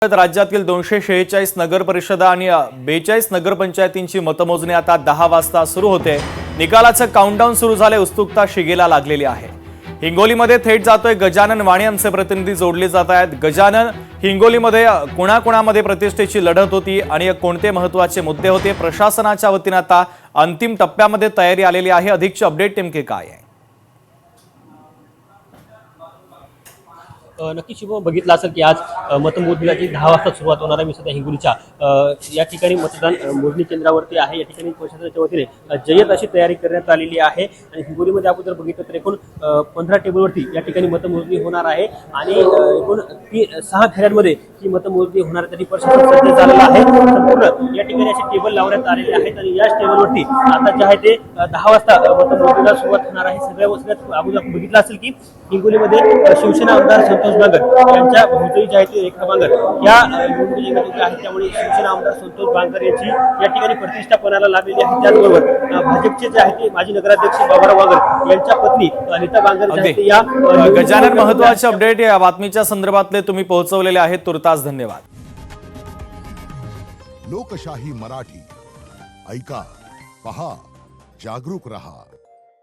राज्यातील 246 नगर परिषदा आणि 42 नगरपंचायतींची मतमोजणी आता 10 वाजता सुरू होते। निकालाचं काउंटडाऊन सुरू झाले, उत्सुकता शिगेला लागलेली आहे। हिंगोलीमध्ये थेट जातोय गजानन वाणी, आमचे प्रतिनिधी जोडले जात आहेत। गजानन, हिंगोलीमध्ये कोणाकोणामध्ये प्रतिष्ठेची लढत होती आणि कोणते महत्त्वाचे मुद्दे होते? प्रशासनाच्या वतीने आता अंतिम टप्प्यामध्ये तयारी आलेली आहे, अधिकचे अपडेट नेमके काय आहे? नक्की शुभम, बघितलं असेल की आज मतमोजणीची 10 वाजता सुरुवात होणार आहे। मी सध्या हिंगोलीच्या या ठिकाणी मतदान मोजणी केंद्रावरती आहे। या ठिकाणी प्रशासनाच्या वतीने जय्यत अशी तयारी करण्यात आलेली आहे आणि हिंगोलीमध्ये आपण जर बघितलं तर एकूण 15 टेबलवरती या ठिकाणी मतमोजणी होणार आहे आणि एकूण 6 फेऱ्यांमध्ये ही मतमोजणी होणार आहे। तरी प्रशासन सज्ज झालेलं आहे। संपूर्ण या ठिकाणी असे टेबल लावण्यात आलेले आहेत आणि याच टेबलवरती आता जे आहे ते 10 वाजता मतमोजणीला सुरुवात होणार आहे। सगळ्यात आपण बघितलं असेल की हिंगोलीमध्ये शिवसेना आमदार संतोष बांगर यांच्या भाऊजाई जे आहे ते रेखा बांगर या निवडणुकीमध्ये आहेत, त्यामुळे शिवसेना आमदार संतोष बांगर यांची या ठिकाणी प्रतिष्ठा पणाला लागलेली आहे। त्याचबरोबर भाजपचे जे आहे ते माजी नगराध्यक्ष बाबुराव बांगर यांच्या पत्नी अनिता बांगर जे आहेत या गजानन, महत्त्वाचे अपडेट या बातमीच्या संदर्भातले तुम्ही पोहोचवलेले आहेत, तुर्तास धन्यवाद। लोकशाही मराठी ऐका, पहा, जागरूक रहा।